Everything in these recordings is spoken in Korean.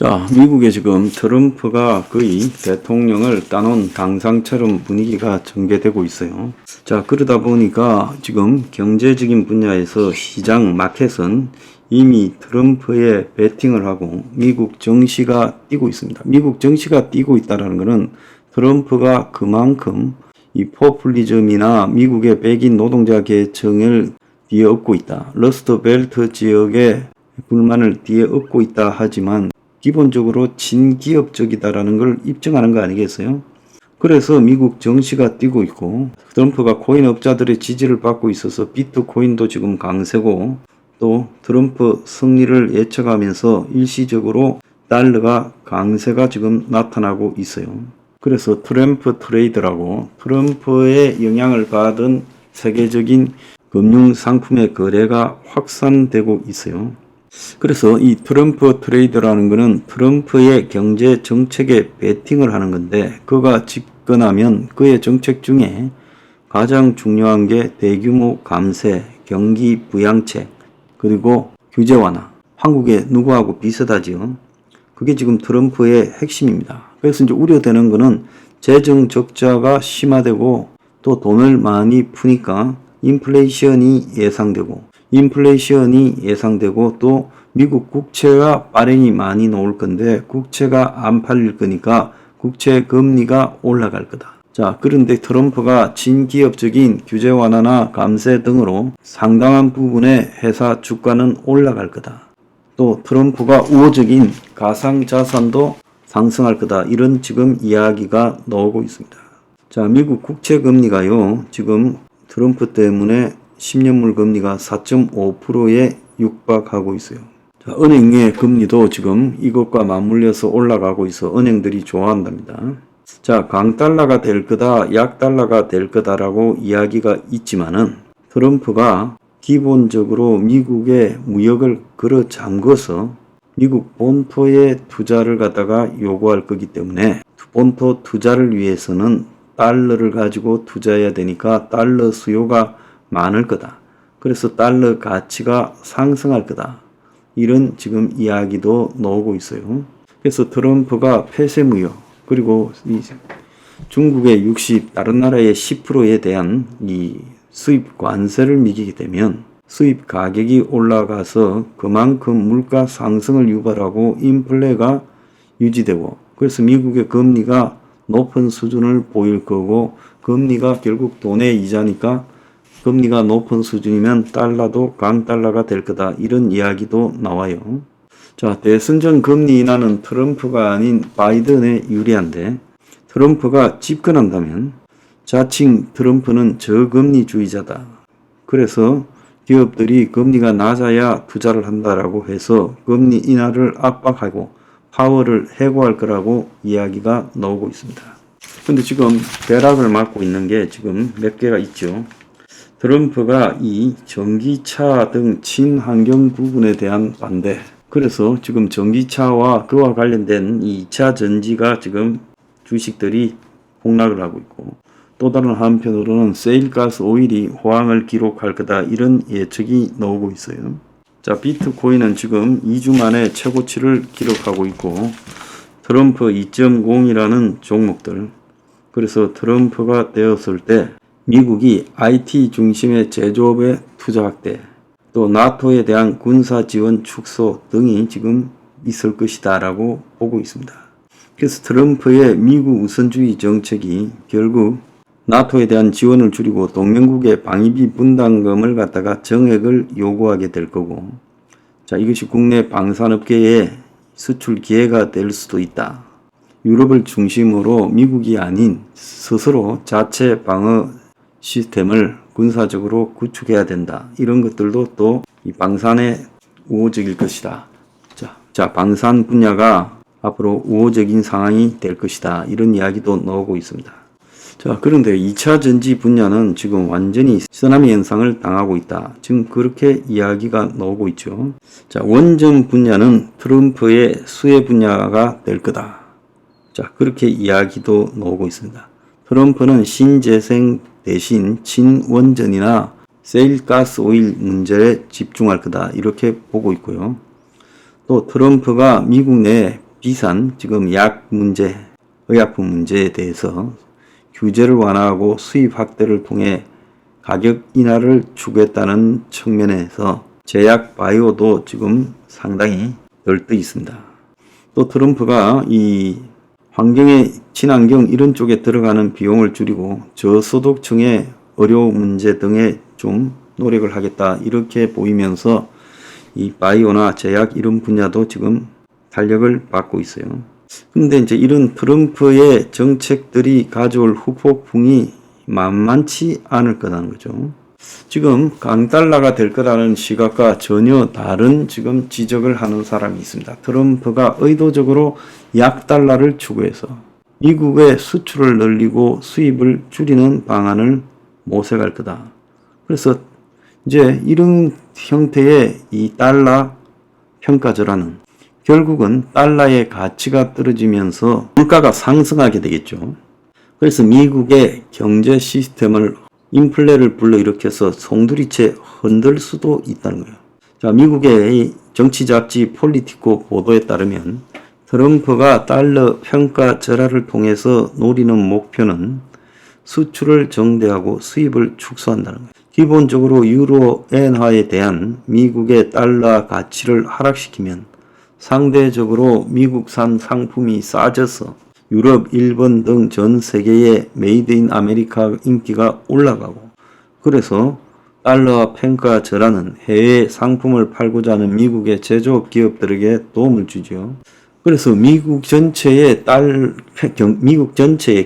자, 미국에 지금 트럼프가 거의 대통령을 따놓은 당상처럼 분위기가 전개되고 있어요. 자, 그러다 보니까 지금 경제적인 분야에서 시장 마켓은 이미 트럼프에 베팅을 하고 미국 증시가 뛰고 있습니다. 미국 증시가 뛰고 있다는 것은 트럼프가 그만큼 이 포퓰리즘이나 미국의 백인 노동자 계층을 뒤엎고 있다. 러스트벨트 지역의 불만을 뒤엎고 있다 하지만 기본적으로 친기업적이다라는 걸 입증하는 거 아니겠어요? 그래서 미국 증시가 뛰고 있고 트럼프가 코인 업자들의 지지를 받고 있어서 비트코인도 지금 강세고 또 트럼프 승리를 예측하면서 일시적으로 달러가 강세가 지금 나타나고 있어요. 그래서 트럼프 트레이드라고 트럼프의 영향을 받은 세계적인 금융상품의 거래가 확산되고 있어요. 그래서 이 트럼프 트레이드라는 것은 트럼프의 경제 정책에 베팅을 하는 건데 그가 집권하면 그의 정책 중에 가장 중요한 게 대규모 감세, 경기 부양책, 그리고 규제 완화. 한국에 누구하고 비슷하지요. 그게 지금 트럼프의 핵심입니다. 그래서 이제 우려되는 거는 재정 적자가 심화되고 또 돈을 많이 푸니까 인플레이션이 예상되고 또 미국 국채가 발행이 많이 나올 건데 국채가 안 팔릴 거니까 국채 금리가 올라갈 거다. 자, 그런데 트럼프가 친기업적인 규제 완화나 감세 등으로 상당한 부분의 회사 주가는 올라갈 거다. 또 트럼프가 우호적인 가상자산도 상승할 거다. 이런 지금 이야기가 나오고 있습니다. 자, 미국 국채 금리가요. 지금 트럼프 때문에 10년물 금리가 4.5%에 육박하고 있어요. 자, 은행의 금리도 지금 이것과 맞물려서 올라가고 있어 은행들이 좋아한답니다. 자, 강달러가 될 거다, 약달러가 될 거다라고 이야기가 있지만은 트럼프가 기본적으로 미국의 무역을 걸어 잠궈서 미국 본토의 투자를 갖다가 요구할 거기 때문에 본토 투자를 위해서는 달러를 가지고 투자해야 되니까 달러 수요가 많을 거다. 그래서 달러 가치가 상승할 거다. 이런 지금 이야기도 나오고 있어요. 그래서 트럼프가 폐쇄무역 그리고 이 중국의 60, 다른 나라의 10%에 대한 이 수입 관세를 매기게 되면 수입 가격이 올라가서 그만큼 물가 상승을 유발하고 인플레가 유지되고 그래서 미국의 금리가 높은 수준을 보일 거고 금리가 결국 돈의 이자니까 금리가 높은 수준이면 달러도 강달러가 될 거다. 이런 이야기도 나와요. 자, 대선 전 금리 인하는 트럼프가 아닌 바이든에 유리한데 트럼프가 집권한다면 자칭 트럼프는 저금리주의자다. 그래서 기업들이 금리가 낮아야 투자를 한다라고 해서 금리 인하를 압박하고 파월을 해고할 거라고 이야기가 나오고 있습니다. 근데 지금 대락을 맞고 있는 게 지금 몇 개가 있죠. 트럼프가 이 전기차 등 친환경 부분에 대한 반대. 그래서 지금 전기차와 그와 관련된 이 2차 전지가 지금 주식들이 폭락을 하고 있고 또 다른 한편으로는 세일가스 오일이 호황을 기록할 거다. 이런 예측이 나오고 있어요. 자, 비트코인은 지금 2주 만에 최고치를 기록하고 있고 트럼프 2.0이라는 종목들. 그래서 트럼프가 되었을 때 미국이 IT 중심의 제조업의 투자 확대, 또 나토에 대한 군사 지원 축소 등이 지금 있을 것이다 라고 보고 있습니다. 그래서 트럼프의 미국 우선주의 정책이 결국 나토에 대한 지원을 줄이고 동맹국의 방위비 분담금을 갖다가 정액을 요구하게 될 거고 자, 이것이 국내 방산업계의 수출 기회가 될 수도 있다. 유럽을 중심으로 미국이 아닌 스스로 자체 방어 시스템을 군사적으로 구축해야 된다. 이런 것들도 또 이 방산에 우호적일 것이다. 자, 방산 분야가 앞으로 우호적인 상황이 될 것이다. 이런 이야기도 나오고 있습니다. 자, 그런데 2차 전지 분야는 지금 완전히 쓰나미 현상을 당하고 있다. 지금 그렇게 이야기가 나오고 있죠. 자, 원전 분야는 트럼프의 수혜 분야가 될 거다. 자, 그렇게 이야기도 나오고 있습니다. 트럼프는 신재생 대신 친원전이나 세일가스 오일 문제에 집중할 거다. 이렇게 보고 있고요. 또 트럼프가 미국 내 비싼 지금 약 문제, 의약품 문제에 대해서 규제를 완화하고 수입 확대를 통해 가격 인하를 추구했다는 측면에서 제약 바이오도 지금 상당히 열떠 있습니다. 또 트럼프가 이 환경에 친환경 이런 쪽에 들어가는 비용을 줄이고 저소득층의 의료 문제 등에 좀 노력을 하겠다 이렇게 보이면서 이 바이오나 제약 이런 분야도 지금 탄력을 받고 있어요. 근데 이제 이런 트럼프의 정책들이 가져올 후폭풍이 만만치 않을 거라는 거죠. 지금 강달러가 될 거라는 시각과 전혀 다른 지금 지적을 하는 사람이 있습니다. 트럼프가 의도적으로 약달러를 추구해서 미국의 수출을 늘리고 수입을 줄이는 방안을 모색할 거다. 그래서 이제 이런 형태의 이 달러 평가절하는 결국은 달러의 가치가 떨어지면서 물가가 상승하게 되겠죠. 그래서 미국의 경제 시스템을 인플레를 불러일으켜서 송두리째 흔들 수도 있다는 거예요. 자, 미국의 정치 잡지 폴리티코 보도에 따르면 트럼프가 달러 평가 절하를 통해서 노리는 목표는 수출을 정대하고 수입을 축소한다는 거예요. 기본적으로 유로 엔화에 대한 미국의 달러 가치를 하락시키면 상대적으로 미국산 상품이 싸져서 유럽, 일본 등 전 세계의 메이드 인 아메리카 인기가 올라가고 그래서 달러와 평가 절하는 해외 상품을 팔고자 하는 미국의 제조업 기업들에게 도움을 주죠. 그래서 미국 전체의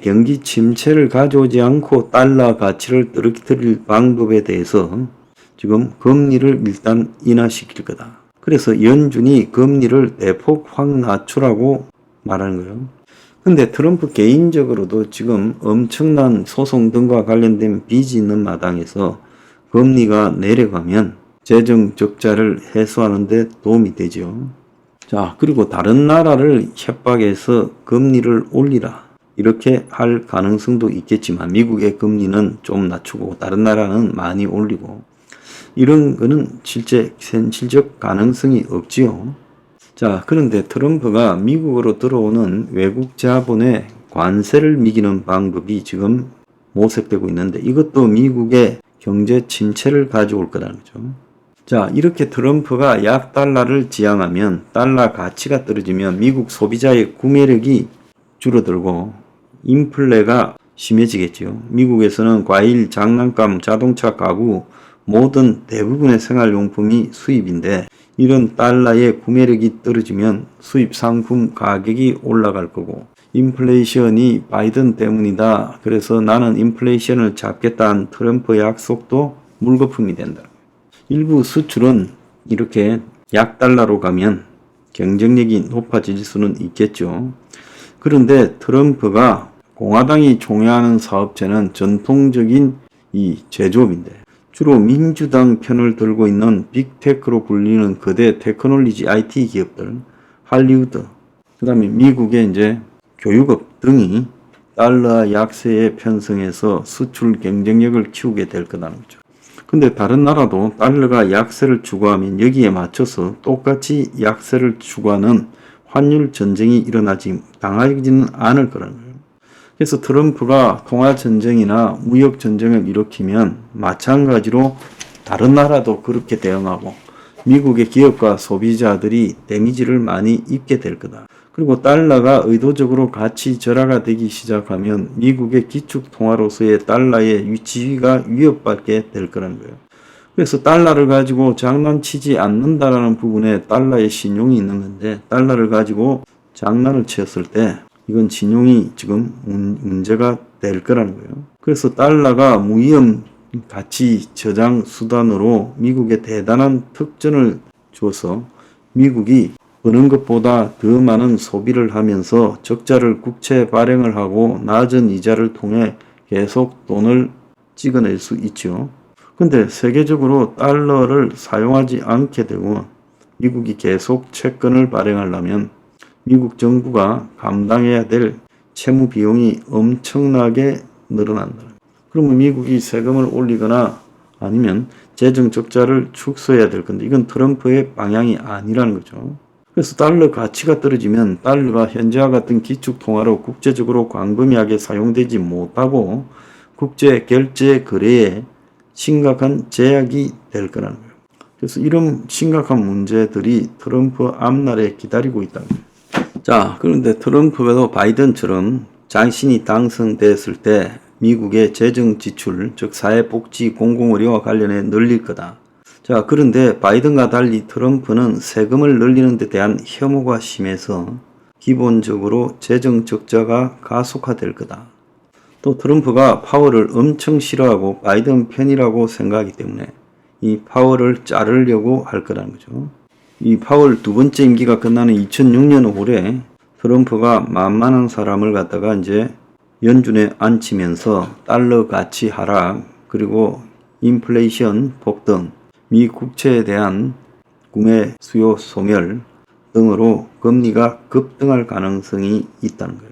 경기 침체를 가져오지 않고 달러 가치를 떨어뜨릴 방법에 대해서 지금 금리를 일단 인하시킬 거다. 그래서 연준이 금리를 대폭 확 낮추라고 말하는 거예요. 근데 트럼프 개인적으로도 지금 엄청난 소송 등과 관련된 빚이 있는 마당에서 금리가 내려가면 재정 적자를 해소하는 데 도움이 되죠. 자, 그리고 다른 나라를 협박해서 금리를 올리라 이렇게 할 가능성도 있겠지만 미국의 금리는 좀 낮추고 다른 나라는 많이 올리고 이런 거는 실제 현실적 가능성이 없지요. 자, 그런데 트럼프가 미국으로 들어오는 외국 자본의 관세를 매기는 방법이 지금 모색되고 있는데 이것도 미국의 경제 침체를 가져올 거라는 거죠. 자, 이렇게 트럼프가 약달러를 지향하면 달러 가치가 떨어지면 미국 소비자의 구매력이 줄어들고 인플레가 심해지겠죠. 미국에서는 과일, 장난감, 자동차, 가구 모든 대부분의 생활용품이 수입인데 이런 달러의 구매력이 떨어지면 수입 상품 가격이 올라갈 거고 인플레이션이 바이든 때문이다. 그래서 나는 인플레이션을 잡겠다는 트럼프의 약속도 물거품이 된다. 일부 수출은 이렇게 약달러로 가면 경쟁력이 높아질 수는 있겠죠. 그런데 트럼프가 공화당이 총애하는 사업체는 전통적인 이 제조업인데 주로 민주당 편을 들고 있는 빅테크로 불리는 거대 테크놀로지 IT 기업들, 할리우드, 그 다음에 미국의 이제 교육업 등이 달러 약세에 편성해서 수출 경쟁력을 키우게 될 거라는 거죠. 근데 다른 나라도 달러가 약세를 추구하면 여기에 맞춰서 똑같이 약세를 추구하는 환율 전쟁이 당하지는 않을 거라는 거예요. 그래서 트럼프가 통화전쟁이나 무역전쟁을 일으키면 마찬가지로 다른 나라도 그렇게 대응하고 미국의 기업과 소비자들이 데미지를 많이 입게 될 거다. 그리고 달러가 의도적으로 가치 절하가 되기 시작하면 미국의 기축통화로서의 달러의 지위가 위협받게 될 거라는 거예요. 그래서 달러를 가지고 장난치지 않는다라는 부분에 달러의 신용이 있는 건데 달러를 가지고 장난을 쳤을 때 이건 신용이 지금 문제가 될 거라는 거예요. 그래서 달러가 무위험 가치 저장 수단으로 미국에 대단한 특전을 줘서 미국이 버는 것보다 더 많은 소비를 하면서 적자를 국채 발행을 하고 낮은 이자를 통해 계속 돈을 찍어낼 수 있죠. 근데 세계적으로 달러를 사용하지 않게 되고 미국이 계속 채권을 발행하려면 미국 정부가 감당해야 될 채무 비용이 엄청나게 늘어난다. 그러면 미국이 세금을 올리거나 아니면 재정 적자를 축소해야 될 건데 이건 트럼프의 방향이 아니라는 거죠. 그래서 달러 가치가 떨어지면 달러가 현재와 같은 기축통화로 국제적으로 광범위하게 사용되지 못하고 국제 결제 거래에 심각한 제약이 될 거라는 거예요. 그래서 이런 심각한 문제들이 트럼프 앞날에 기다리고 있다는 거예요. 자, 그런데 트럼프도 바이든처럼 자신이 당선됐을 때 미국의 재정 지출, 즉 사회복지 공공의료와 관련해 늘릴 거다. 자, 그런데 바이든과 달리 트럼프는 세금을 늘리는 데 대한 혐오가 심해서 기본적으로 재정 적자가 가속화될 거다. 또 트럼프가 파월을 엄청 싫어하고 바이든 편이라고 생각하기 때문에 이 파월을 자르려고 할 거라는 거죠. 이 파월 두 번째 임기가 끝나는 2006년 5월에 트럼프가 만만한 사람을 갖다가 이제 연준에 앉히면서 달러 가치 하락, 그리고 인플레이션 폭등, 미 국채에 대한 구매 수요 소멸 등으로 금리가 급등할 가능성이 있다는 거예요.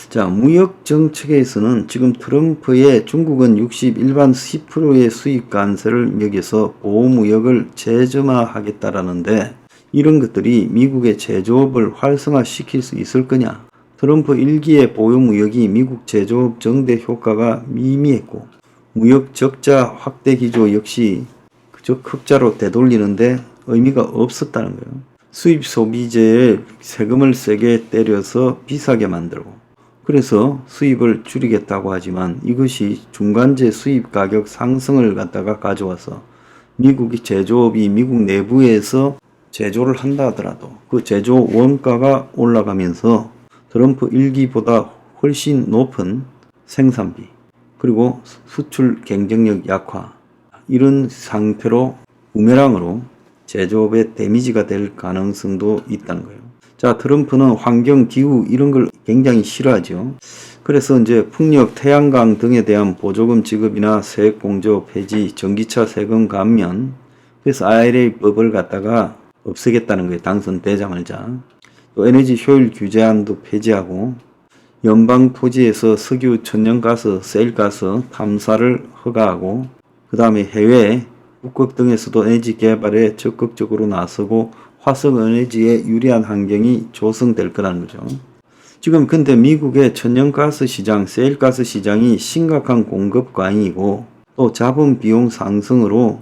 자, 무역 정책에서는 지금 트럼프의 중국은 60 일반 10%의 수입 관세를 매겨서 보호무역을 재점화하겠다라는데 이런 것들이 미국의 제조업을 활성화시킬 수 있을 거냐? 트럼프 1기의 보호무역이 미국 제조업 정대 효과가 미미했고 무역 적자 확대 기조 역시 그저 흑자로 되돌리는데 의미가 없었다는 거예요. 수입 소비재에 세금을 세게 때려서 비싸게 만들고 그래서 수입을 줄이겠다고 하지만 이것이 중간재 수입 가격 상승을 갖다가 가져와서 미국의 제조업이 미국 내부에서 제조를 한다 하더라도 그 제조 원가가 올라가면서 트럼프 1기보다 훨씬 높은 생산비 그리고 수출 경쟁력 약화 이런 상태로 부메랑으로 제조업에 데미지가 될 가능성도 있다는 거예요. 자, 트럼프는 환경, 기후 이런 걸 굉장히 싫어하죠. 그래서 이제 풍력, 태양광 등에 대한 보조금 지급이나 세액 공조 폐지, 전기차 세금 감면, 그래서 IRA법을 갖다가 없애겠다는 거예요. 당선되자마자. 또 에너지 효율 규제안도 폐지하고 연방 토지에서 석유, 천연가스, 세일가스 탐사를 허가하고 그 다음에 해외 북극 등에서도 에너지 개발에 적극적으로 나서고 화석 에너지에 유리한 환경이 조성될 거라는 거죠. 지금 근데 미국의 천연가스 시장, 세일가스 시장이 심각한 공급 과잉이고 또 자본 비용 상승으로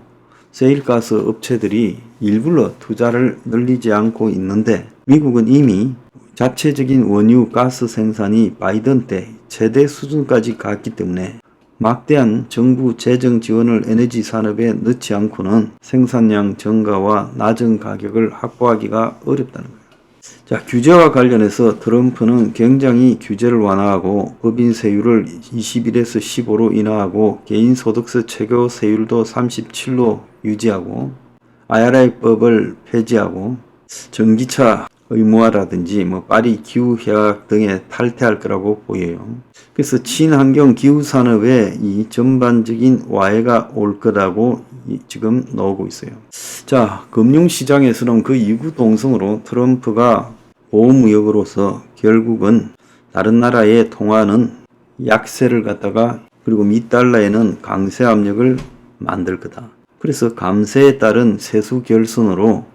세일가스 업체들이 일부러 투자를 늘리지 않고 있는데 미국은 이미 자체적인 원유 가스 생산이 바이든 때 최대 수준까지 갔기 때문에 막대한 정부 재정 지원을 에너지 산업에 넣지 않고는 생산량 증가와 낮은 가격을 확보하기가 어렵다는 거예요. 자, 규제와 관련해서 트럼프는 굉장히 규제를 완화하고 법인 세율을 21에서 15로 인하하고 개인소득세 최고 세율도 37로 유지하고 IRA법을 폐지하고 전기차 의무화라든지 파리 기후협약 등에 탈퇴할 거라고 보여요. 그래서 친환경 기후 산업에 이 전반적인 와해가 올 거라고 지금 나오고 있어요. 자, 금융시장에서는 그 이구동성으로 트럼프가 보호무역으로서 결국은 다른 나라에 통하는 약세를 갖다가 그리고 미달러에는 강세 압력을 만들 거다. 그래서 감세에 따른 세수 결손으로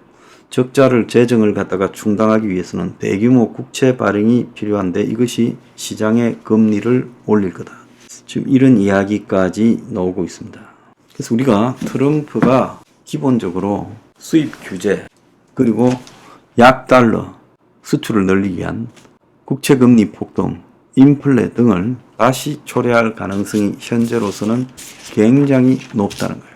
적자를 재정을 갖다가 충당하기 위해서는 대규모 국채 발행이 필요한데 이것이 시장의 금리를 올릴 거다. 지금 이런 이야기까지 나오고 있습니다. 그래서 우리가 트럼프가 기본적으로 수입 규제 그리고 약달러 수출을 늘리기 위한 국채금리 폭등, 인플레 등을 다시 초래할 가능성이 현재로서는 굉장히 높다는 거예요.